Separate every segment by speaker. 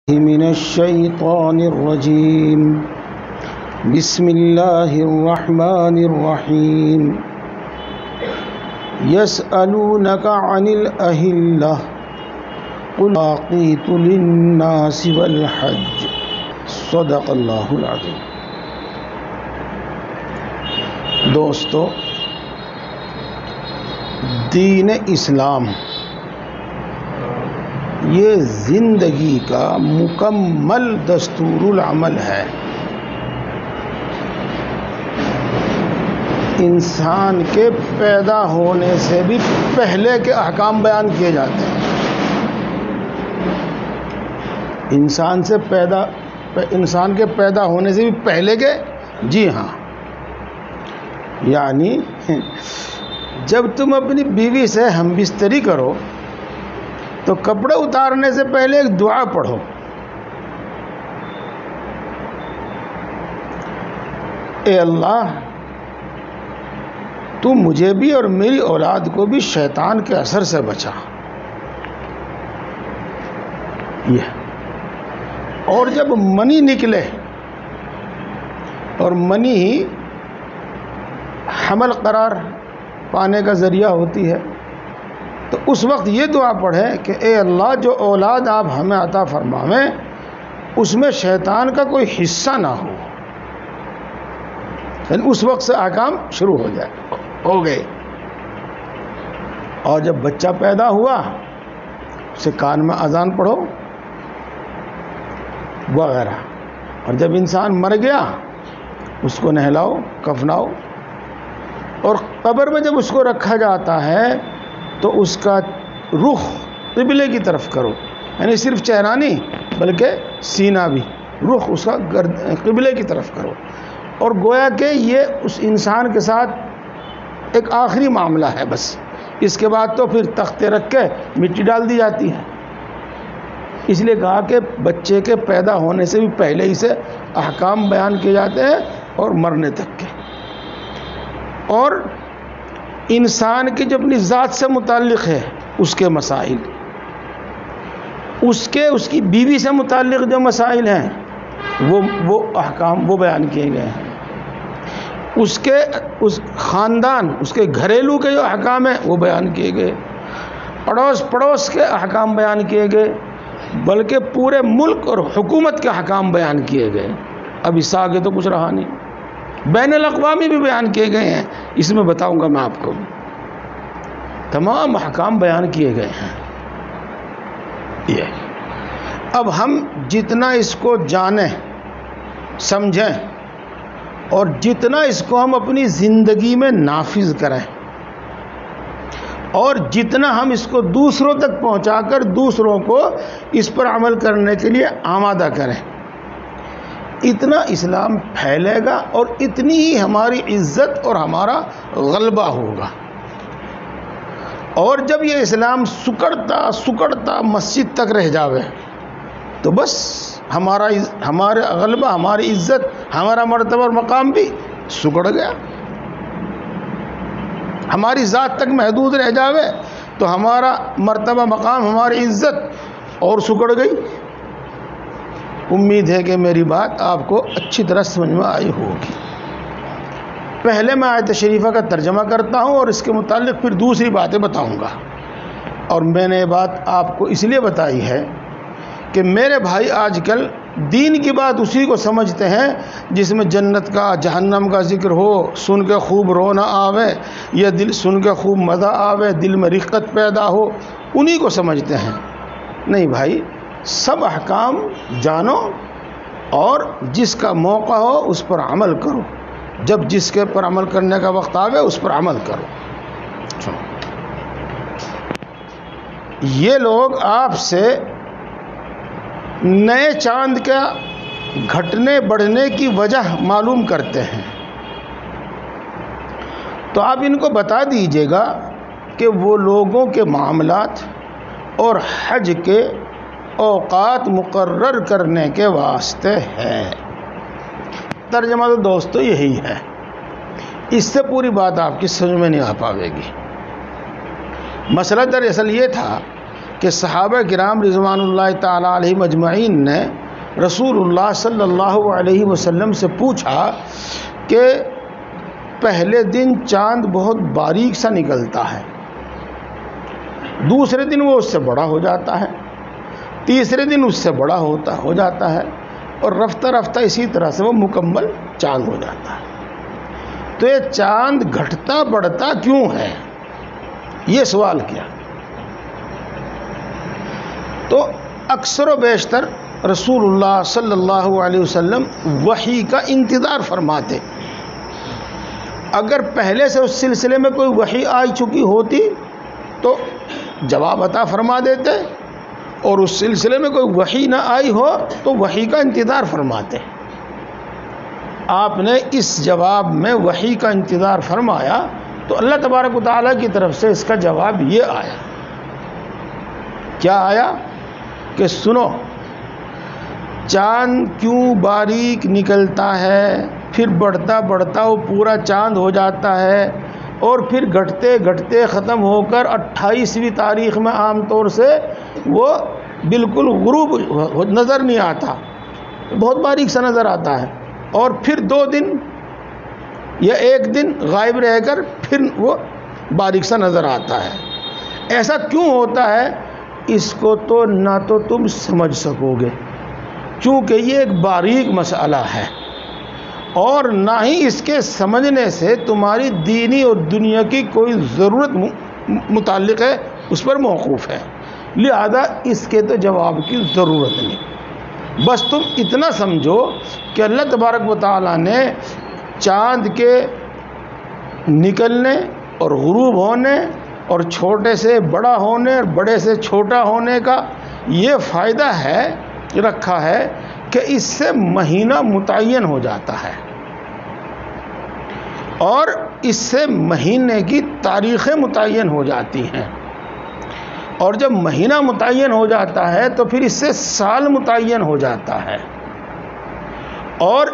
Speaker 1: من الشيطان الرجيم بسم الله الرحمن الرحيم يسألونك عن الأهلة قل مواقيت للناس والحج صدق اللہ العظیم۔ دوستو، دین اسلام یہ زندگی کا مکمل دستور العمل ہے۔ انسان کے پیدا ہونے سے بھی پہلے کے احکام بیان کیے جاتے ہیں۔ انسان کے پیدا ہونے سے بھی پہلے کے، جی ہاں، یعنی جب تم اپنی بیوی سے ہم بستری کرو تو کپڑے اتارنے سے پہلے ایک دعا پڑھو، اے اللہ تو مجھے بھی اور میری اولاد کو بھی شیطان کے اثر سے بچا۔ یہ اور جب منی نکلے اور منی ہی حمل قرار پانے کا ذریعہ ہوتی ہے تو اس وقت یہ دعا پڑھیں کہ اے اللہ جو اولاد آپ ہمیں عطا فرماویں اس میں شیطان کا کوئی حصہ نہ ہو، یعنی اس وقت سے احکام شروع ہو گئے۔ اور جب بچہ پیدا ہوا اسے کان میں اذان پڑھو وغیرہ، اور جب انسان مر گیا اس کو نہلاؤ کفناؤ، اور قبر میں جب اس کو رکھا جاتا ہے تو اس کا رخ قبلے کی طرف کرو، یعنی صرف چہرہ نہیں بلکہ سینہ بھی، رخ اس کا قبلے کی طرف کرو۔ اور گویا کہ یہ اس انسان کے ساتھ ایک آخری معاملہ ہے، بس اس کے بعد تو پھر تختے رکھ کے مٹی ڈال دی جاتی ہے۔ اس لیے کہا کہ بچے کے پیدا ہونے سے بھی پہلے ہی سے احکام بیان کیے جاتے ہیں اور مرنے تک کے۔ اور انسان کی جو اپنی ذات سے متعلق ہے اس کے مسائل، اس کی بیوی سے متعلق جو مسائل ہیں وہ احکام وہ بیان کیے گئے ہیں، اس خاندان اس کے گھریلو کے جو احکام ہیں وہ بیان کیے گئے، پڑوس کے احکام بیان کیے گئے، بلکہ پورے ملک اور حکومت کے احکام بیان کیے گئے۔ اب اس سے آگے تو کچھ رہا نہیں، بین الاقوامی بھی بیان کیے گئے ہیں، اس میں بتاؤں گا میں آپ کو، تمام احکام بیان کیے گئے ہیں۔ یہ اب ہم جتنا اس کو جانیں سمجھیں اور جتنا اس کو ہم اپنی زندگی میں نافذ کریں اور جتنا ہم اس کو دوسروں تک پہنچا کر دوسروں کو اس پر عمل کرنے کے لیے آمادہ کریں، اتنا اسلام پھیلے گا اور اتنی ہی ہماری عزت اور ہمارا غلبہ ہوگا۔ اور جب یہ اسلام سکڑتا مسجد تک رہ جاوے تو بس ہمارا غلبہ، ہماری عزت، ہمارا مرتبہ اور مقام بھی سکڑ گیا۔ ہماری ذات تک محدود رہ جاوے تو ہمارا مرتبہ مقام، ہماری عزت اور سکڑ گئی۔ امید ہے کہ میری بات آپ کو اچھی طرح سمجھ میں آئی ہوگی۔ پہلے میں آیت شریفہ کا ترجمہ کرتا ہوں اور اس کے متعلق پھر دوسری باتیں بتاؤں گا۔ اور میں نے یہ بات آپ کو اس لیے بتائی ہے کہ میرے بھائی آج کل دین کی بات اسی کو سمجھتے ہیں جس میں جنت کا جہنم کا ذکر ہو، سن کے خوب رونا آوے یا دل سن کے خوب مزہ آوے، دل میں رقت پیدا ہو، انہی کو سمجھتے ہیں۔ نہیں بھائی، سب احکام جانو اور جس کا موقع ہو اس پر عمل کرو، جب جس کے پر عمل کرنے کا وقت آوے اس پر عمل کرو۔ یہ لوگ آپ سے نئے چاند کا گھٹنے بڑھنے کی وجہ معلوم کرتے ہیں، تو آپ ان کو بتا دیجئے گا کہ وہ لوگوں کے معاملات اور حج کے اوقات مقرر کرنے کے واسطے ہے۔ ترجمہ تو دوستو یہی ہے، اس سے پوری بات آپ کی سمجھ میں نہیں آ پاوے گی۔ مسئلہ دراصل یہ تھا کہ صحابہ کرام رضوان اللہ تعالیٰ علیہم اجمعین نے رسول اللہ صلی اللہ علیہ وسلم سے پوچھا کہ پہلے دن چاند بہت باریک سا نکلتا ہے، دوسرے دن وہ اس سے بڑا ہو جاتا ہے، تیسرے دن اس سے بڑا ہو جاتا ہے، اور رفتہ رفتہ اسی طرح سے وہ مکمل چاند ہو جاتا ہے۔ تو یہ چاند گھٹتا بڑھتا کیوں ہے، یہ سوال کیا۔ تو اکثر و بیشتر رسول اللہ صلی اللہ علیہ وسلم وحی کا انتظار فرماتے۔ اگر پہلے سے اس سلسلے میں کوئی وحی آ چکی ہوتی تو جواب عطا فرما دیتے، اور اس سلسلے میں کوئی وحی نہ آئی ہو تو وحی کا انتظار فرماتے۔ آپ نے اس جواب میں وحی کا انتظار فرمایا تو اللہ تبارک و تعالیٰ کی طرف سے اس کا جواب یہ آیا۔ کیا آیا کہ سنو، چاند کیوں باریک نکلتا ہے، پھر بڑھتا بڑھتا وہ پورا چاند ہو جاتا ہے، اور پھر گھٹتے گھٹتے ختم ہو کر 28ویں تاریخ میں عام طور سے وہ بالکل غروب نظر نہیں آتا، بہت باریک سا نظر آتا ہے، اور پھر 2 دن یا 1 دن غائب رہ کر پھر وہ باریک سا نظر آتا ہے۔ ایسا کیوں ہوتا ہے، اس کو تو نہ تو تم سمجھ سکو گے، چونکہ یہ ایک باریک مسئلہ ہے، اور نہ ہی اس کے سمجھنے سے تمہاری دینی اور دنیا کی کوئی ضرورت متعلق ہے، اس پر موقوف ہے، لہذا اس کے تو جواب کی ضرورت نہیں۔ بس تم اتنا سمجھو کہ اللہ تبارک و تعالیٰ نے چاند کے نکلنے اور غروب ہونے اور چھوٹے سے بڑا ہونے اور بڑے سے چھوٹا ہونے کا یہ فائدہ ہے رکھا ہے کہ اس سے مہینہ متعین ہو جاتا ہے، اور اس سے مہینے کی تاریخیں متعین ہو جاتی ہیں، اور جب مہینہ متعین ہو جاتا ہے تو پھر اس سے سال متعین ہو جاتا ہے، اور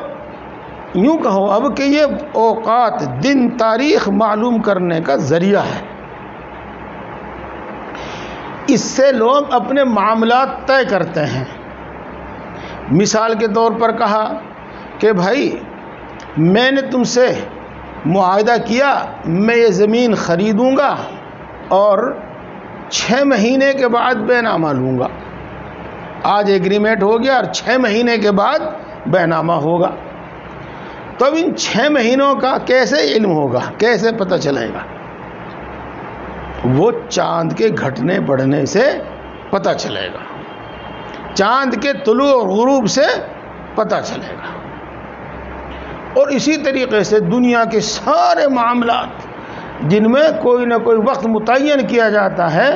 Speaker 1: یوں کہو اب کہ یہ اوقات دن تاریخ معلوم کرنے کا ذریعہ ہے۔ اس سے لوگ اپنے معاملات طے کرتے ہیں۔ مثال کے طور پر کہا کہ بھائی میں نے تم سے معاہدہ کیا میں یہ زمین خریدوں گا اور 6 مہینے کے بعد بے نامہ لوں گا، آج ایگریمنٹ ہو گیا اور 6 مہینے کے بعد بے نامہ ہوگا، تو اب ان 6 مہینوں کا کیسے علم ہوگا، کیسے پتہ چلے گا؟ وہ چاند کے گھٹنے بڑھنے سے پتہ چلے گا، چاند کے طلوع اور غروب سے پتہ چلے گا۔ اور اسی طریقے سے دنیا کے سارے معاملات جن میں کوئی نہ کوئی وقت متعین کیا جاتا ہے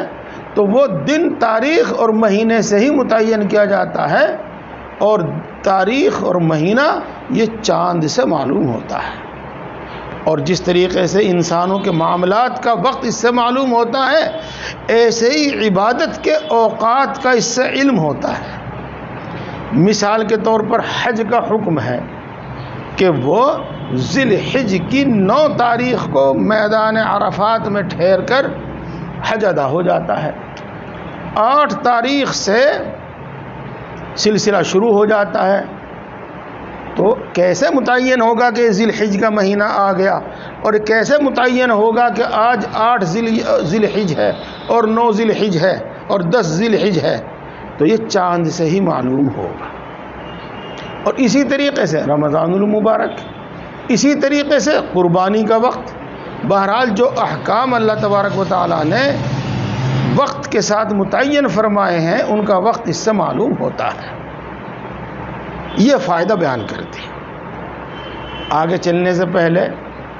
Speaker 1: تو وہ دن تاریخ اور مہینے سے ہی متعین کیا جاتا ہے، اور تاریخ اور مہینہ یہ چاند سے معلوم ہوتا ہے۔ اور جس طریقے سے انسانوں کے معاملات کا وقت اس سے معلوم ہوتا ہے، ایسے ہی عبادت کے اوقات کا اس سے علم ہوتا ہے۔ مثال کے طور پر حج کا حکم ہے کہ وہ ذی الحج کی 9 تاریخ کو میدان عرفات میں ٹھہر کر حج ادا ہو جاتا ہے، 8 تاریخ سے سلسلہ شروع ہو جاتا ہے۔ تو کیسے متعین ہوگا کہ ذی الحج کا مہینہ آ گیا، اور کیسے متعین ہوگا کہ آج 8 ذی الحج ہے اور 9 ذی الحج ہے اور 10 ذی الحج ہے؟ تو یہ چاند سے ہی معلوم ہوگا۔ اور اسی طریقے سے رمضان المبارک، اسی طریقے سے قربانی کا وقت، بہرحال جو احکام اللہ تبارک و تعالیٰ نے وقت کے ساتھ متعین فرمائے ہیں ان کا وقت اس سے معلوم ہوتا ہے۔ یہ فائدہ بیان کرتے ہیں۔ آگے چلنے سے پہلے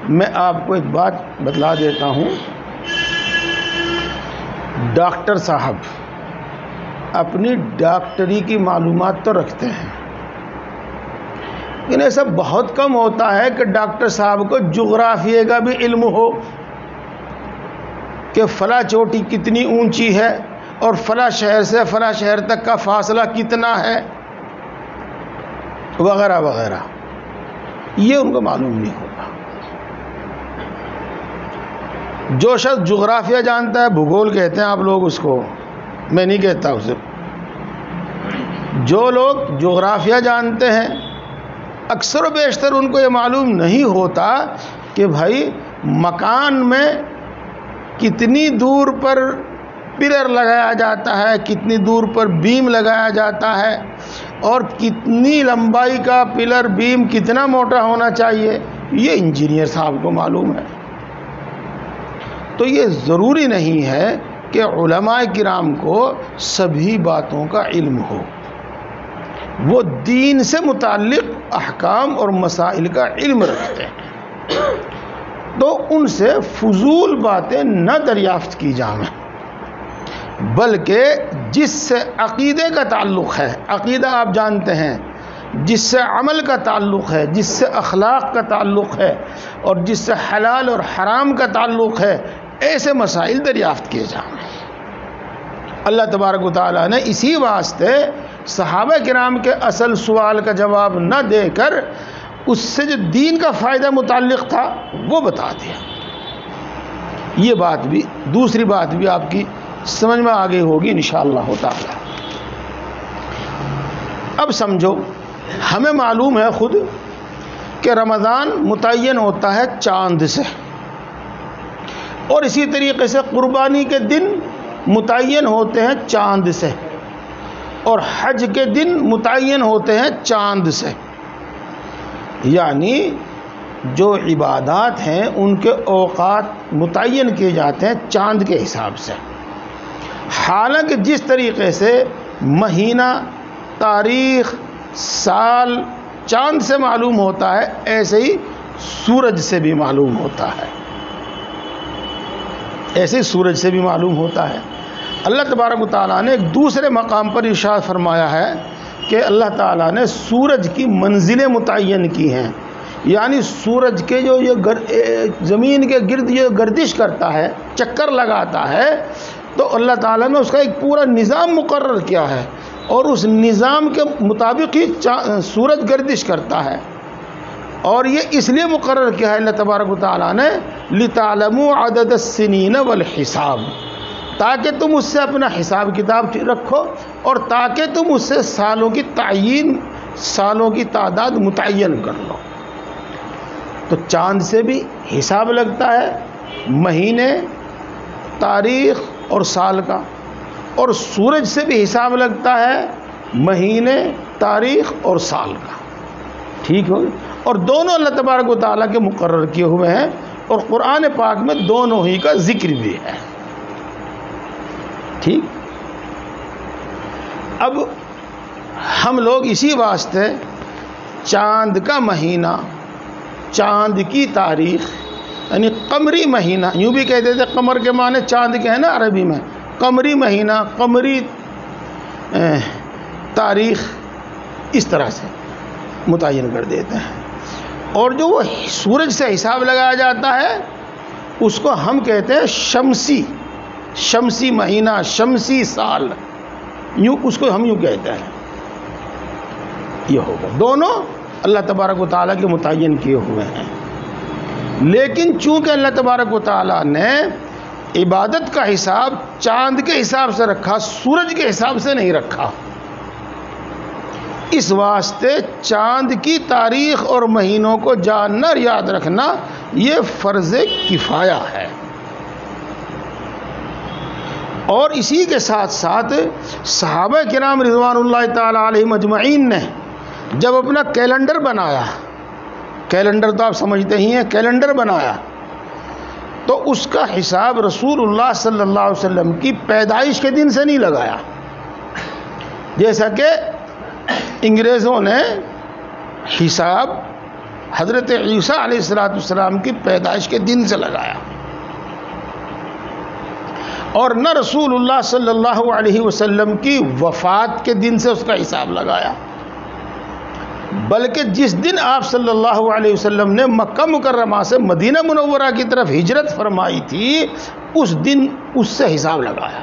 Speaker 1: میں آپ کو ایک بات بتلا دیتا ہوں۔ ڈاکٹر صاحب اپنی ڈاکٹری کی معلومات تو رکھتے ہیں، لیکن ایسا بہت کم ہوتا ہے کہ ڈاکٹر صاحب کو جغرافیے کا بھی علم ہو کہ فلاں چوٹی کتنی اونچی ہے اور فلاں شہر سے فلاں شہر تک کا فاصلہ کتنا ہے، وغیرہ وغیرہ، یہ ان کو معلوم نہیں ہوگا۔ جو شخص جغرافیہ جانتا ہے، بھگول کہتے ہیں آپ لوگ اس کو، میں نہیں کہتا اسے. جو لوگ جغرافیہ جانتے ہیں اکثر و بیشتر ان کو یہ معلوم نہیں ہوتا کہ بھائی مکان میں کتنی دور پر پلر لگایا جاتا ہے، کتنی دور پر بیم لگایا جاتا ہے، اور کتنی لمبائی کا پلر بیم کتنا موٹا ہونا چاہیے، یہ انجینئر صاحب کو معلوم ہے. تو یہ ضروری نہیں ہے کہ علماء کرام کو سبھی باتوں کا علم ہو. وہ دین سے متعلق احکام اور مسائل کا علم رکھتے ہیں، تو ان سے فضول باتیں نہ دریافت کی جائیں، بلکہ جس سے عقیدے کا تعلق ہے، عقیدہ آپ جانتے ہیں، جس سے عمل کا تعلق ہے، جس سے اخلاق کا تعلق ہے، اور جس سے حلال اور حرام کا تعلق ہے، ایسے مسائل دریافت کیے جائیں. اللہ تبارک و تعالیٰ نے اسی واسطے صحابہ کرام کے اصل سوال کا جواب نہ دے کر اس سے جو دین کا فائدہ متعلق تھا وہ بتا دیا. یہ بات بھی، دوسری بات بھی آپ کی سمجھ میں آگے ہوگی انشاءاللہ تعالی. اب سمجھو، ہمیں معلوم ہے خود کہ رمضان متعین ہوتا ہے چاند سے، اور اسی طریقے سے قربانی کے دن متعین ہوتے ہیں چاند سے، اور حج کے دن متعین ہوتے ہیں چاند سے. یعنی جو عبادات ہیں ان کے اوقات متعین کیے جاتے ہیں چاند کے حساب سے. حالانکہ جس طریقے سے مہینہ، تاریخ، سال چاند سے معلوم ہوتا ہے، ایسے ہی سورج سے بھی معلوم ہوتا ہے، ایسے ہی سورج سے بھی معلوم ہوتا ہے. اللہ تبارک و تعالیٰ نے ایک دوسرے مقام پر ارشاد فرمایا ہے کہ اللہ تعالیٰ نے سورج کی منزلیں متعین کی ہیں. یعنی سورج کے جو یہ زمین کے گرد یہ گردش کرتا ہے، چکر لگاتا ہے، تو اللہ تعالیٰ نے اس کا ایک پورا نظام مقرر کیا ہے، اور اس نظام کے مطابق ہی سورج گردش کرتا ہے. اور یہ اس لیے مقرر کیا ہے اللہ تبارک و تعالیٰ نے لِتَعْلَمُوا عَدَدَ السِّنِينَ وَالْحِسَابِ، تاکہ تم اس سے اپنا حساب کتاب رکھو، اور تاکہ تم اس سے سالوں کی تعین، سالوں کی تعداد متعین کر لو. تو چاند سے بھی حساب لگتا ہے، مہینے، تاریخ اور سال کا، اور سورج سے بھی حساب لگتا ہے، مہینے، تاریخ اور سال کا. ٹھیک ہو، اور دونوں اللہ تبارک و تعالیٰ کے مقرر کیے ہوئے ہیں، اور قرآن پاک میں دونوں ہی کا ذکر بھی ہے. ٹھیک. اب ہم لوگ اسی واسطے چاند کا مہینہ، چاند کی تاریخ، یعنی قمری مہینہ، یوں بھی کہتے تھے، قمر کے معنی چاند کے ہیں نا عربی میں، قمری مہینہ، قمری تاریخ، اس طرح سے متعین کر دیتے ہیں. اور جو وہ سورج سے حساب لگایا جاتا ہے اس کو ہم کہتے ہیں شمسی، شمسی مہینہ، شمسی سال، یوں اس کو ہم یوں کہتے ہیں. یہ ہوگا، دونوں اللہ تبارک و تعالیٰ کے متعین کیے ہوئے ہیں. لیکن چونکہ اللہ تبارک و تعالیٰ نے عبادت کا حساب چاند کے حساب سے رکھا، سورج کے حساب سے نہیں رکھا، اس واسطے چاند کی تاریخ اور مہینوں کو جاننا اور یاد رکھنا یہ فرض کفایہ ہے. اور اسی کے ساتھ ساتھ صحابہ کرام رضوان اللہ تعالی علیہم اجمعین نے جب اپنا کیلنڈر بنایا، کیلنڈر تو آپ سمجھتے ہی ہیں، کیلنڈر بنایا، تو اس کا حساب رسول اللہ صلی اللہ علیہ وسلم کی پیدائش کے دن سے نہیں لگایا، جیسا کہ انگریزوں نے حساب حضرت عیسیٰ علیہ السلام کی پیدائش کے دن سے لگایا، اور نہ رسول اللہ صلی اللہ علیہ وسلم کی وفات کے دن سے اس کا حساب لگایا، بلکہ جس دن آپ صلی اللہ علیہ وسلم نے مکہ مکرمہ سے مدینہ منورہ کی طرف ہجرت فرمائی تھی اس دن اس سے حساب لگایا.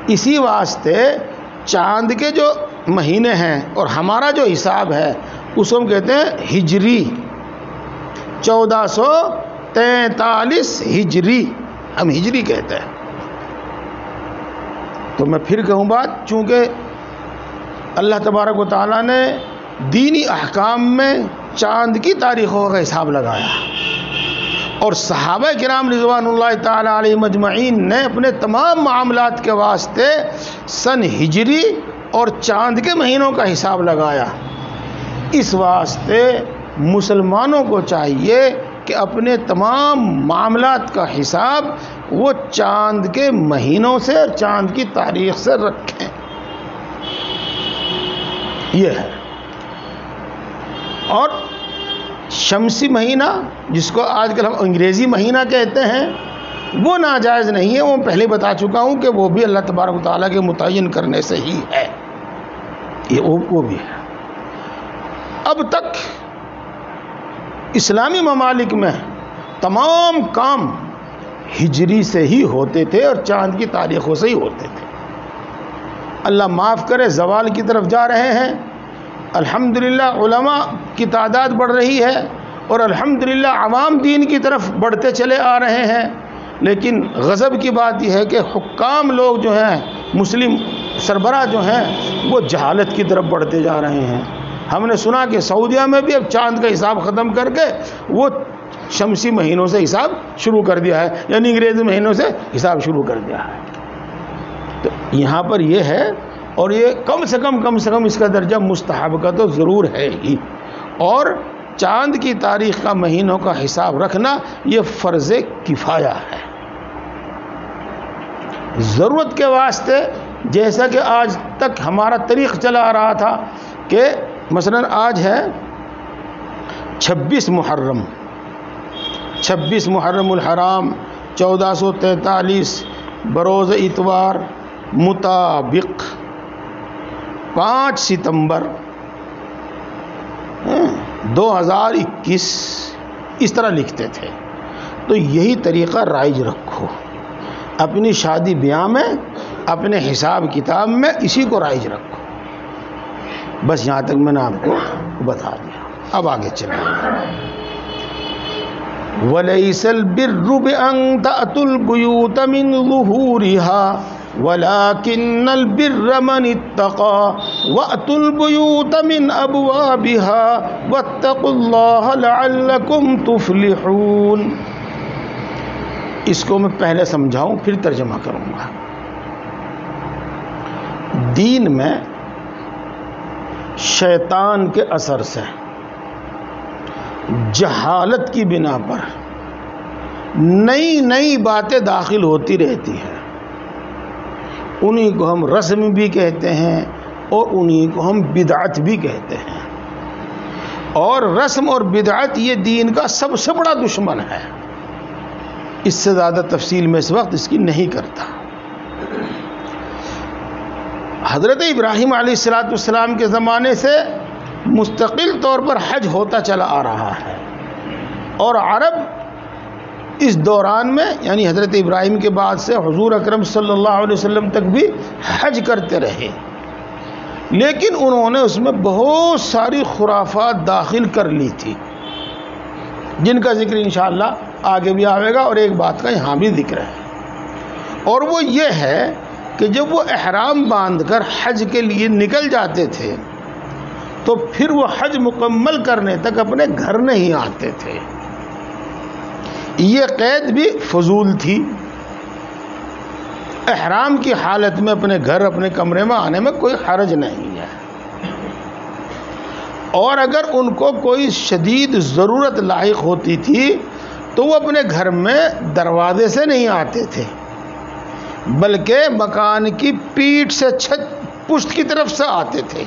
Speaker 1: اسی واسطے چاند کے جو مہینے ہیں اور ہمارا جو حساب ہے اس کو ہم کہتے ہیں ہجری، 1443 ہجری، ہم ہجری کہتے ہیں. تو میں پھر کہوں بات، چونکہ اللہ تبارک و تعالیٰ نے دینی احکام میں چاند کی تاریخوں کا حساب لگایا، اور صحابہ کرام رضوان اللہ تعالیٰ علیہم اجمعین نے اپنے تمام معاملات کے واسطے سن ہجری اور چاند کے مہینوں کا حساب لگایا۔ اس واسطے مسلمانوں کو چاہیے کہ اپنے تمام معاملات کا حساب وہ چاند کے مہینوں سے اور چاند کی تاریخ سے رکھیں۔ یہ ہے۔ اور شمسی مہینہ، جس کو آج کل ہم انگریزی مہینہ کہتے ہیں، وہ ناجائز نہیں ہے، وہ پہلے بتا چکا ہوں کہ وہ بھی اللہ تبارک و تعالیٰ کے متعین کرنے سے ہی ہے، یہ وہ بھی ہے۔ اب تک اسلامی ممالک میں تمام کام ہجری سے ہی ہوتے تھے اور چاند کی تاریخوں سے ہی ہوتے تھے۔ اللہ معاف کرے، زوال کی طرف جا رہے ہیں، الحمدللہ علماء کی تعداد بڑھ رہی ہے، اور الحمدللہ عوام دین کی طرف بڑھتے چلے آ رہے ہیں، لیکن غضب کی بات یہ ہے کہ حکام لوگ جو ہیں، مسلم سربراہ جو ہیں، وہ جہالت کی طرف بڑھتے جا رہے ہیں۔ ہم نے سنا کہ سعودیہ میں بھی اب چاند کا حساب ختم کر کے وہ شمسی مہینوں سے حساب شروع کر دیا ہے، یعنی انگریزی مہینوں سے حساب شروع کر دیا ہے۔ تو یہاں پر یہ ہے، اور یہ کم سے کم اس کا درجہ مستحب کا تو ضرور ہے ہی، اور چاند کی تاریخ کا مہینوں کا حساب رکھنا یہ فرض کفایہ ہے۔ ضرورت کے واسطے، جیسا کہ آج تک ہمارا طریق چلا آ رہا تھا کہ مثلا آج ہے 26 محرم الحرام 1443 بروز اتوار مطابق 5 ستمبر 2021 اس طرح لکھتے تھے۔ تو یہی طریقہ رائج رکھو، اپنی شادی بیاہ میں، اپنے حساب کتاب میں اسی کو رائج رکھو۔ بس یہاں تک میں نے آپ کو بتا دیا، اب آگے چلیں۔ وَلَيْسَ الْبِرُّ بِأَن تَأْتُوا الْبُيُوتَ مِنْ ظُهُورِهَا وَلَكِنَّ الْبِرَّ مَنِ اتَّقَى وَأْتُوا الْبُيُوتَ مِنْ أَبْوَابِهَا وَاتَّقُوا اللَّهَ لَعَلَّكُمْ تُفْلِحُونَ۔ اس کو میں پہلے سمجھاؤں پھر ترجمہ کروں گا۔ دین میں شیطان کے اثر سے جہالت کی بنا پر نئی باتیں داخل ہوتی رہتی ہیں، انہی کو ہم رسم بھی کہتے ہیں اور انہی کو ہم بدعت بھی کہتے ہیں، اور رسم اور بدعت یہ دین کا سب سے بڑا دشمن ہے۔ اس سے زیادہ تفصیل میں اس وقت اس کی نہیں کرتا۔ حضرت ابراہیم علیہ السلام کے زمانے سے مستقل طور پر حج ہوتا چلا آ رہا ہے، اور عرب اس دوران میں یعنی حضرت ابراہیم کے بعد سے حضور اکرم صلی اللہ علیہ وسلم تک بھی حج کرتے رہے، لیکن انہوں نے اس میں بہت ساری خرافات داخل کر لی تھی، جن کا ذکر انشاءاللہ آگے بھی آئے گا، اور ایک بات کا یہاں بھی ذکر ہے، اور وہ یہ ہے کہ جب وہ احرام باندھ کر حج کے لیے نکل جاتے تھے تو پھر وہ حج مکمل کرنے تک اپنے گھر نہیں آتے تھے۔ یہ قید بھی فضول تھی، احرام کی حالت میں اپنے گھر اپنے کمرے میں آنے میں کوئی حرج نہیں ہے، اور اگر ان کو کوئی شدید ضرورت لاحق ہوتی تھی تو وہ اپنے گھر میں دروازے سے نہیں آتے تھے، بلکہ مکان کی پیٹھ سے چھت پشت کی طرف سے آتے تھے،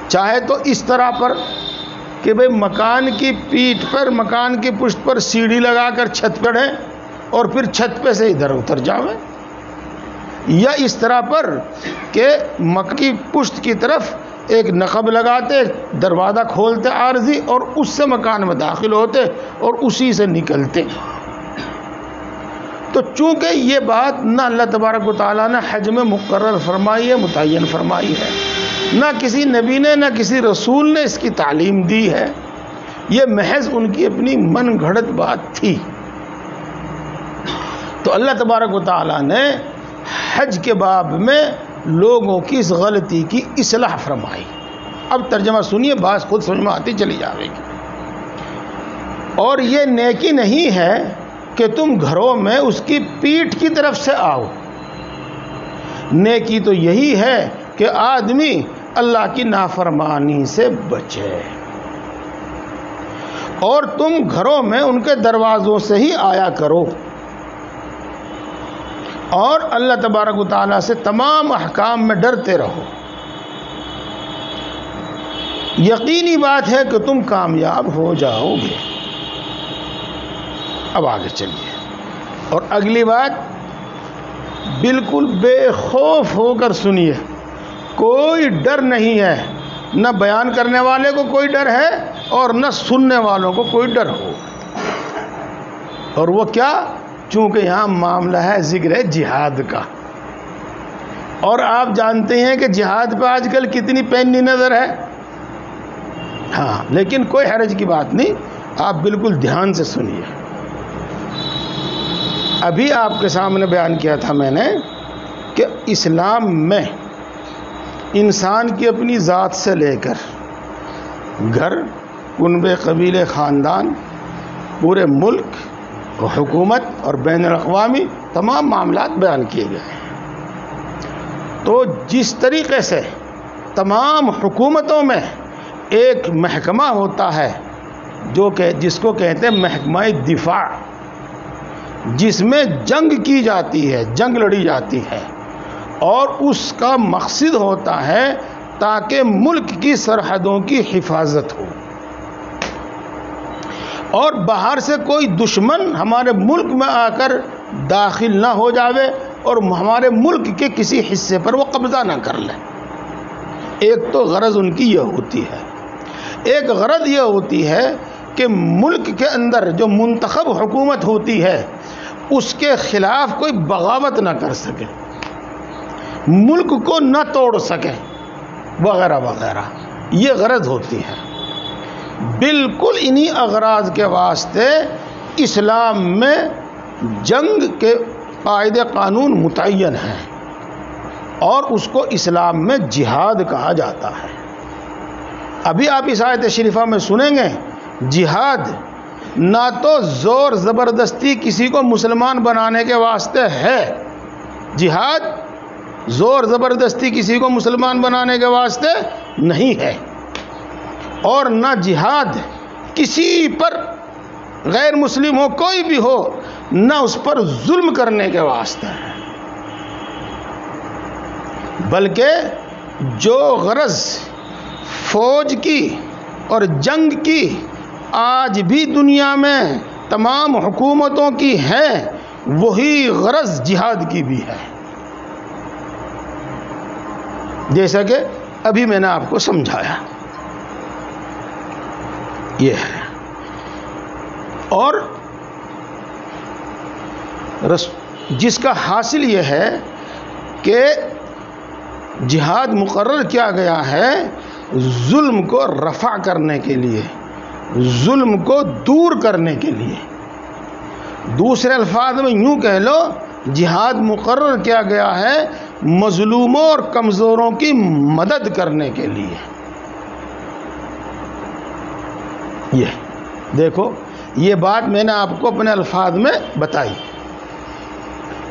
Speaker 1: چاہے تو اس طرح پر کہ بھئی مکان کی پیٹھ پر، مکان کی پشت پر سیڑھی لگا کر چھت پڑھیں اور پھر چھت پہ سے ادھر اتر جاویں، یا اس طرح پر کہ مکان کی پشت کی طرف ایک نقب لگاتے، دروازہ کھولتے عارضی، اور اس سے مکان میں داخل ہوتے اور اسی سے نکلتے۔ تو چونکہ یہ بات نہ اللہ تبارک و تعالیٰ نے حج میں مقرر فرمائی ہے، متعین فرمائی ہے، نہ کسی نبی نے نہ کسی رسول نے اس کی تعلیم دی ہے، یہ محض ان کی اپنی من گھڑت بات تھی، تو اللہ تبارک و تعالیٰ نے حج کے باب میں لوگوں کی اس غلطی کی اصلاح فرمائی. اب ترجمہ سنیے، بات خود سمجھ میں آتی چلی جائے گی. اور یہ نیکی نہیں ہے کہ تم گھروں میں اس کی پیٹھ کی طرف سے آؤ. نیکی تو یہی ہے کہ آدمی اللہ کی نافرمانی سے بچے. اور تم گھروں میں ان کے دروازوں سے ہی آیا کرو. اور اللہ تبارک و تعالیٰ سے تمام احکام میں ڈرتے رہو. یقینی بات ہے کہ تم کامیاب ہو جاؤ گے. اب آگے چلیے. اور اگلی بات بالکل بے خوف ہو کر سنیے. کوئی ڈر نہیں ہے، نہ بیان کرنے والے کو کوئی ڈر ہے اور نہ سننے والوں کو کوئی ڈر ہو. اور وہ کیا؟ چونکہ یہاں معاملہ ہے ذکر ہے جہاد کا. اور آپ جانتے ہیں کہ جہاد پہ آج کل کتنی پینی نظر ہے. ہاں، لیکن کوئی حرج کی بات نہیں، آپ بالکل دھیان سے سنیے. ابھی آپ کے سامنے بیان کیا تھا میں نے کہ اسلام میں انسان کی اپنی ذات سے لے کر گھر، کنبے، قبیلے، خاندان، پورے ملک، حکومت اور بین الاقوامی تمام معاملات بیان کیے گئے ہیں. تو جس طریقے سے تمام حکومتوں میں ایک محکمہ ہوتا ہے جس کو کہتے ہیں محکمہ دفاع، جس میں جنگ کی جاتی ہے، جنگ لڑی جاتی ہے، اور اس کا مقصد ہوتا ہے تاکہ ملک کی سرحدوں کی حفاظت ہو اور باہر سے کوئی دشمن ہمارے ملک میں آ کر داخل نہ ہو جاوے اور ہمارے ملک کے کسی حصے پر وہ قبضہ نہ کر لے. ایک تو غرض ان کی یہ ہوتی ہے. ایک غرض یہ ہوتی ہے کہ ملک کے اندر جو منتخب حکومت ہوتی ہے اس کے خلاف کوئی بغاوت نہ کر سکے، ملک کو نہ توڑ سکے، وغیرہ وغیرہ. یہ غرض ہوتی ہے. بالکل انہی اغراض کے واسطے اسلام میں جنگ کے قاعدے قانون متعین ہیں اور اس کو اسلام میں جہاد کہا جاتا ہے. ابھی آپ اس آیت شریفہ میں سنیں گے، جہاد نہ تو زور زبردستی کسی کو مسلمان بنانے کے واسطے ہے، جہاد زور زبردستی کسی کو مسلمان بنانے کے واسطے نہیں ہے، اور نہ جہاد کسی پر غیر مسلم ہو کوئی بھی ہو نہ اس پر ظلم کرنے کے واسطے ہے، بلکہ جو غرض فوج کی اور جنگ کی آج بھی دنیا میں تمام حکومتوں کی ہے، وہی غرض جہاد کی بھی ہے، جیسا کہ ابھی میں نے آپ کو سمجھایا. یہ ہے. اور جس کا حاصل یہ ہے کہ جہاد مقرر کیا گیا ہے ظلم کو رفع کرنے کے لیے، ظلم کو دور کرنے کے لیے. دوسرے الفاظ میں یوں کہہ لو، جہاد مقرر کیا گیا ہے مظلوموں اور کمزوروں کی مدد کرنے کے لیے. یہ دیکھو، یہ بات میں نے آپ کو اپنے الفاظ میں بتائی.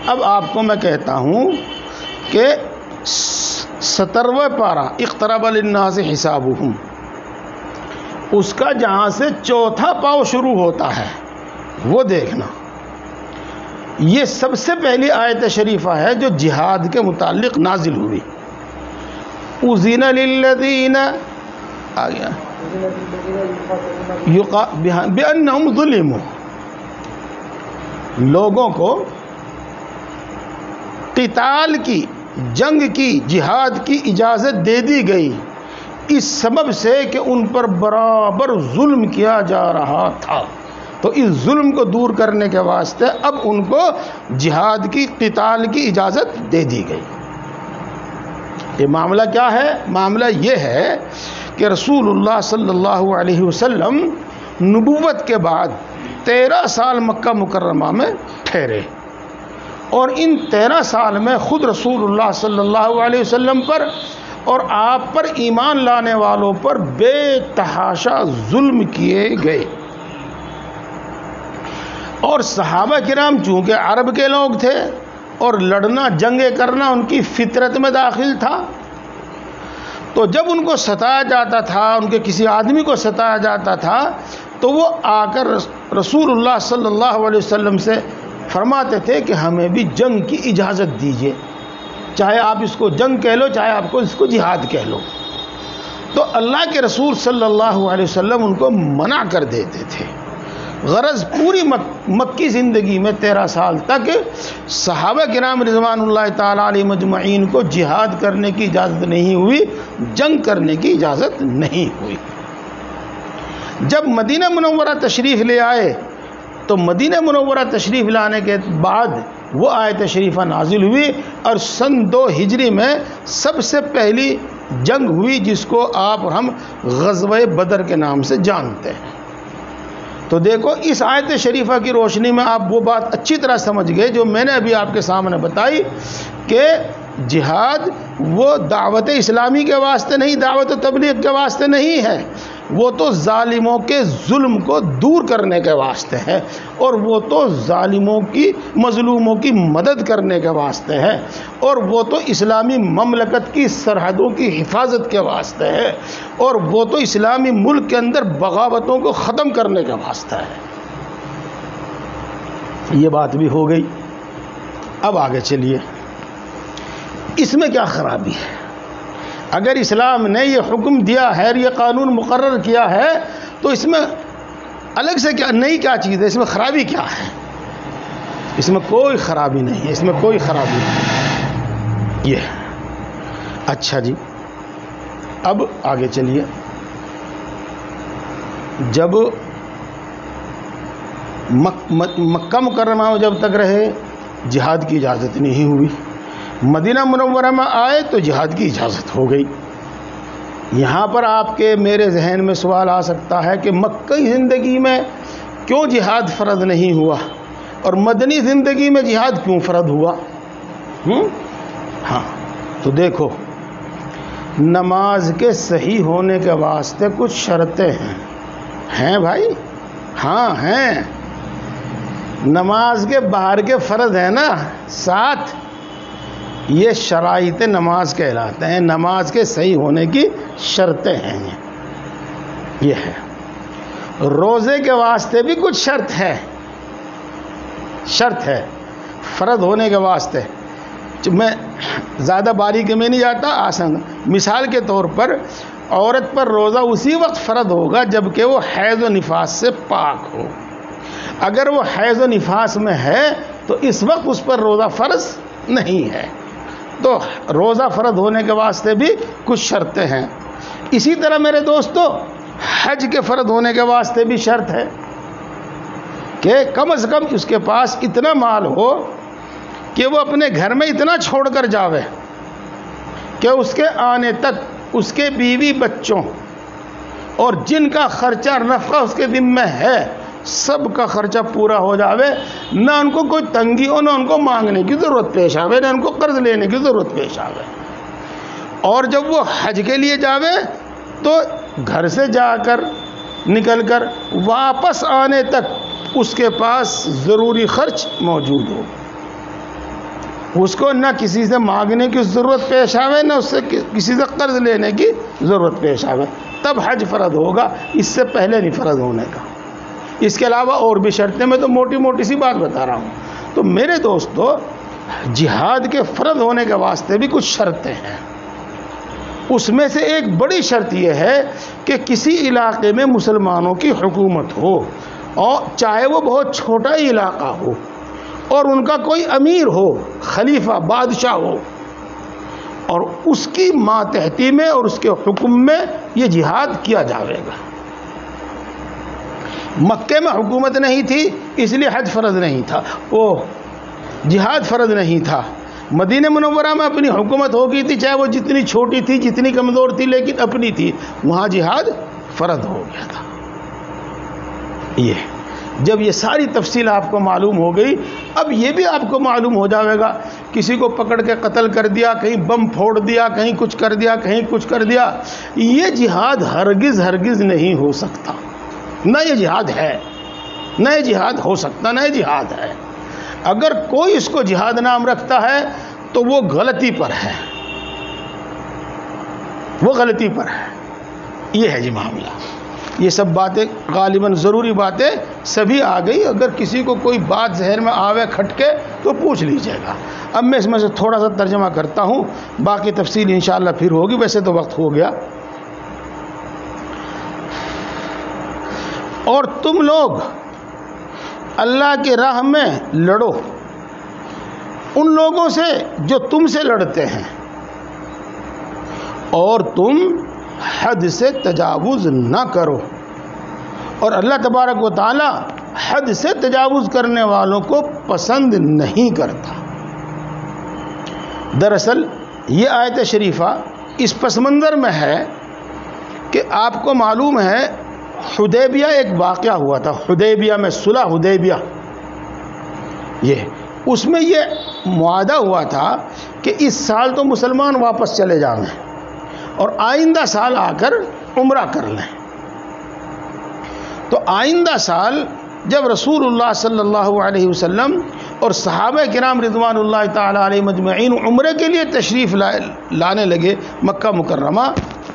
Speaker 1: اب آپ کو میں کہتا ہوں کہ 17واں پارہ اقترب للناس حسابہم، اس کا جہاں سے چوتھا پاؤ شروع ہوتا ہے وہ دیکھنا. یہ سب سے پہلی آیت شریفہ ہے جو جہاد کے متعلق نازل ہوئی. اذن للذین آ گیا بأنہم ظلموا، لوگوں کو قتال کی، جنگ کی، جہاد کی اجازت دے دی گئی اس سبب سے کہ ان پر برابر ظلم کیا جا رہا تھا. تو اس ظلم کو دور کرنے کے واسطے اب ان کو جہاد کی، قتال کی اجازت دے دی گئی. یہ معاملہ کیا ہے؟ معاملہ یہ ہے کہ رسول اللہ صلی اللہ علیہ وسلم نبوت کے بعد 13 سال مکہ مکرمہ میں ٹھہرے اور ان 13 سال میں خود رسول اللہ صلی اللہ علیہ وسلم پر اور آپ پر ایمان لانے والوں پر بے تحاشا ظلم کیے گئے. اور صحابہ کرام چونکہ عرب کے لوگ تھے اور لڑنا جنگیں کرنا ان کی فطرت میں داخل تھا، تو جب ان کو ستایا جاتا تھا، ان کے کسی آدمی کو ستایا جاتا تھا، تو وہ آ کر رسول اللہ صلی اللہ علیہ وسلم سے فرماتے تھے کہ ہمیں بھی جنگ کی اجازت دیجیے، چاہے آپ اس کو جنگ کہہ لو، چاہے آپ کو اس کو جہاد کہہ لو. تو اللہ کے رسول صلی اللہ علیہ وسلم ان کو منع کر دیتے تھے. غرض پوری مکی زندگی میں 13 سال تک صحابہ کرام رضوان اللہ تعالیٰ علیہ مجمعین کو جہاد کرنے کی اجازت نہیں ہوئی، جنگ کرنے کی اجازت نہیں ہوئی. جب مدینہ منورہ تشریف لے آئے تو مدینہ منورہ تشریف لانے کے بعد وہ آیت شریفہ نازل ہوئی، اور سن 2 ہجری میں سب سے پہلی جنگ ہوئی جس کو آپ اور ہم غزوہ بدر کے نام سے جانتے ہیں. تو دیکھو اس آیت شریفہ کی روشنی میں آپ وہ بات اچھی طرح سمجھ گئے جو میں نے ابھی آپ کے سامنے بتائی کہ جہاد وہ دعوت اسلامی کے واسطے نہیں، دعوت و تبلیغ کے واسطے نہیں ہے، وہ تو ظالموں کے ظلم کو دور کرنے کے واسطے ہے، اور وہ تو ظالموں کی مظلوموں کی مدد کرنے کے واسطے ہے، اور وہ تو اسلامی مملکت کی سرحدوں کی حفاظت کے واسطے ہے، اور وہ تو اسلامی ملک کے اندر بغاوتوں کو ختم کرنے کے واسطے ہے. یہ بات بھی ہو گئی. اب آگے چلیے، اس میں کیا خرابی ہے؟ اگر اسلام نے یہ حکم دیا ہے، یہ قانون مقرر کیا ہے، تو اس میں الگ سے کیا نئی کیا چیز ہے؟ اس میں خرابی کیا ہے؟ اس میں کوئی خرابی نہیں ہے، اس میں کوئی خرابی نہیں. یہ اچھا جی، اب آگے چلیے. جب مکہ مکرمہ میں جب تک رہے جہاد کی اجازت نہیں ہوئی، مدینہ منورہ میں آئے تو جہاد کی اجازت ہو گئی. یہاں پر آپ کے میرے ذہن میں سوال آ سکتا ہے کہ مکئی زندگی میں کیوں جہاد فرض نہیں ہوا اور مدنی زندگی میں جہاد کیوں فرض ہوا؟ ہاں، تو دیکھو، نماز کے صحیح ہونے کے واسطے کچھ شرطیں ہیں بھائی. ہاں ہیں. نماز کے باہر کے فرض ہیں نا 7، یہ شرائط نماز کہلاتے ہیں. نماز کے صحیح ہونے کی شرطیں ہیں. یہ ہے. روزے کے واسطے بھی کچھ شرط ہے فرض ہونے کے واسطے. میں زیادہ باریکی میں نہیں جاتا، آسان مثال کے طور پر عورت پر روزہ اسی وقت فرض ہوگا جب کہ وہ حیض و نفاس سے پاک ہو. اگر وہ حیض و نفاس میں ہے تو اس وقت اس پر روزہ فرض نہیں ہے. تو روزہ فرض ہونے کے واسطے بھی کچھ شرطیں ہیں. اسی طرح میرے دوستو، حج کے فرض ہونے کے واسطے بھی شرط ہے کہ کم از کم اس کے پاس اتنا مال ہو کہ وہ اپنے گھر میں اتنا چھوڑ کر جاوے کہ اس کے آنے تک اس کے بیوی بچوں اور جن کا خرچہ نفقہ اس کے ذمہ ہے سب کا خرچہ پورا ہو جاوے، نہ ان کو کوئی تنگی ہو، نہ ان کو مانگنے کی ضرورت پیش آوے، نہ ان کو قرض لینے کی ضرورت پیش آوے. اور جب وہ حج کے لیے جاوے تو گھر سے جا کر نکل کر واپس آنے تک اس کے پاس ضروری خرچ موجود ہو، اس کو نہ کسی سے مانگنے کی ضرورت پیش آوے، نہ اس سے کسی سے قرض لینے کی ضرورت پیش آوے. تب حج فرض ہوگا، اس سے پہلے نہیں فرض ہونے کا. اس کے علاوہ اور بھی شرطیں، میں تو موٹی موٹی سی بات بتا رہا ہوں. تو میرے دوستو، جہاد کے فرض ہونے کے واسطے بھی کچھ شرطیں ہیں. اس میں سے ایک بڑی شرط یہ ہے کہ کسی علاقے میں مسلمانوں کی حکومت ہو، اور چاہے وہ بہت چھوٹا ہی علاقہ ہو، اور ان کا کوئی امیر ہو، خلیفہ بادشاہ ہو، اور اس کی ماتحتی میں اور اس کے حکم میں یہ جہاد کیا جاوے گا. مکے میں حکومت نہیں تھی اس لیے حج فرض نہیں تھا، وہ جہاد فرض نہیں تھا. مدینہ منورہ میں اپنی حکومت ہو گئی تھی، چاہے وہ جتنی چھوٹی تھی، جتنی کمزور تھی، لیکن اپنی تھی، وہاں جہاد فرض ہو گیا تھا. یہ جب یہ ساری تفصیل آپ کو معلوم ہو گئی، اب یہ بھی آپ کو معلوم ہو جائے گا، کسی کو پکڑ کے قتل کر دیا، کہیں بم پھوڑ دیا، کہیں کچھ کر دیا، کہیں کچھ کر دیا، یہ جہاد ہرگز ہرگز نہیں ہو سکتا، نہ یہ جہاد ہے، نہ یہ جہاد ہو سکتا، نہ یہ جہاد ہے۔ اگر کوئی اس کو جہاد نام رکھتا ہے تو وہ غلطی پر ہے، وہ غلطی پر ہے۔ یہ ہے جی معاملہ۔ یہ سب باتیں غالباً ضروری باتیں سبھی آ گئی، اگر کسی کو کوئی بات ذہن میں آوے کھٹکے تو پوچھ لیجیے گا۔ اب میں اس میں سے تھوڑا سا ترجمہ کرتا ہوں، باقی تفصیل انشاءاللہ پھر ہوگی، ویسے تو وقت ہو گیا۔ اور تم لوگ اللہ کی راہ میں لڑو ان لوگوں سے جو تم سے لڑتے ہیں، اور تم حد سے تجاوز نہ کرو، اور اللہ تبارک و تعالی حد سے تجاوز کرنے والوں کو پسند نہیں کرتا۔ دراصل یہ آیت شریفہ اس پس منظر میں ہے کہ آپ کو معلوم ہے حدیبیہ ایک واقعہ ہوا تھا، حدیبیہ میں صلح حدیبیہ، اس میں یہ معاہدہ ہوا تھا کہ اس سال تو مسلمان واپس چلے جائیں اور آئندہ سال آ کر عمرہ کر لیں۔ تو آئندہ سال جب رسول اللہ صلی اللہ علیہ وسلم اور صحابہ کرام رضوان اللہ تعالی علیہ مجمعین عمرے کے لیے تشریف لانے لگے مکہ مکرمہ،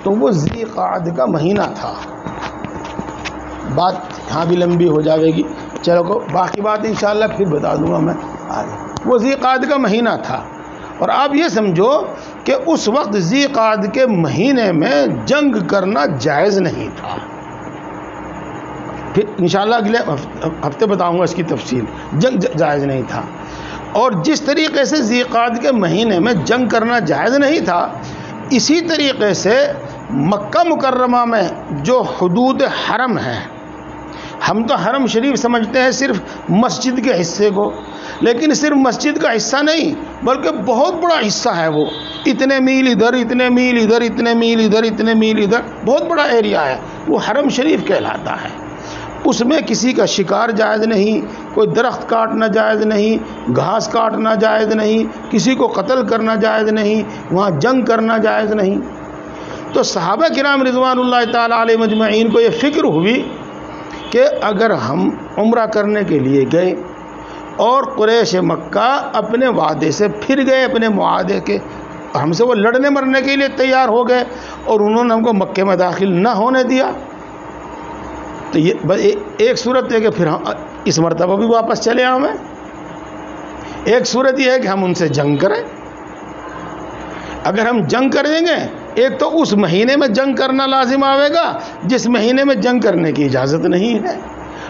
Speaker 1: تو وہ ذی قعدہ کا مہینہ تھا۔ بات یہاں بھی لمبی ہو جائے گی، چلو باقی بات انشاءاللہ پھر بتا دوں گا میں آگے۔ وہ ذی قعدہ کا مہینہ تھا، اور آپ یہ سمجھو کہ اس وقت ذی قعدہ کے مہینے میں جنگ کرنا جائز نہیں تھا۔ پھر انشاءاللہ اگلے ہفتے بتاؤں گا اس کی تفصیل۔ جنگ جائز نہیں تھا، اور جس طریقے سے ذی قعدہ کے مہینے میں جنگ کرنا جائز نہیں تھا، اسی طریقے سے مکہ مکرمہ میں جو حدود حرم ہیں، ہم تو حرم شریف سمجھتے ہیں صرف مسجد کے حصے کو، لیکن صرف مسجد کا حصہ نہیں بلکہ بہت بڑا حصہ ہے وہ، اتنے میل ادھر، اتنے میل ادھر، اتنے میل ادھر، اتنے میل ادھر، بہت بڑا ایریا ہے وہ، حرم شریف کہلاتا ہے۔ اس میں کسی کا شکار جائز نہیں، کوئی درخت کاٹنا جائز نہیں، گھاس کاٹنا جائز نہیں، کسی کو قتل کرنا جائز نہیں، وہاں جنگ کرنا جائز نہیں۔ تو صحابہ کرام رضوان اللہ تعالی علیہ مجمعین کو یہ فکر ہوئی کہ اگر ہم عمرہ کرنے کے لیے گئے اور قریش مکہ اپنے وعدے سے پھر گئے، اپنے معاہدے کے، ہم سے وہ لڑنے مرنے کے لیے تیار ہو گئے، اور انہوں نے ہم کو مکے میں داخل نہ ہونے دیا، تو یہ ایک صورت ہے کہ پھر ہم اس مرتبہ بھی واپس چلے آئیں۔ ایک صورت یہ ہے کہ ہم ان سے جنگ کریں۔ اگر ہم جنگ کر دیں گے، ایک تو اس مہینے میں جنگ کرنا لازم آئے گا جس مہینے میں جنگ کرنے کی اجازت نہیں ہے،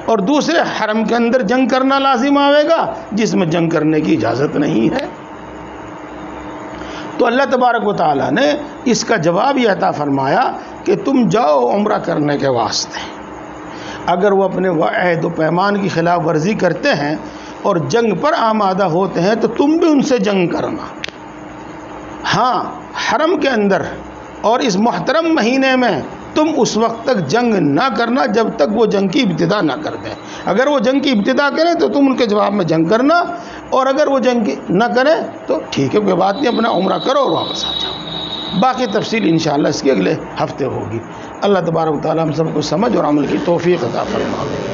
Speaker 1: اور دوسرے حرم کے اندر جنگ کرنا لازم آئے گا جس میں جنگ کرنے کی اجازت نہیں ہے۔ تو اللہ تبارک و تعالیٰ نے اس کا جواب یہ عطا فرمایا کہ تم جاؤ عمرہ کرنے کے واسطے، اگر وہ اپنے عہد و پیمان کی خلاف ورزی کرتے ہیں اور جنگ پر آمادہ ہوتے ہیں تو تم بھی ان سے جنگ کرنا۔ ہاں، حرم کے اندر اور اس محترم مہینے میں تم اس وقت تک جنگ نہ کرنا جب تک وہ جنگ کی ابتدا نہ کر دیں۔ اگر وہ جنگ کی ابتدا کریں تو تم ان کے جواب میں جنگ کرنا، اور اگر وہ جنگ نہ کریں تو ٹھیک ہے، کوئی بات نہیں، اپنا عمرہ کرو اور واپس آ جاؤ۔ باقی تفصیل انشاءاللہ اس کے اگلے ہفتے ہوگی۔ اللہ تبارک و تعالیٰ ہم سب کو سمجھ اور عمل کی توفیق عطا فرمائے۔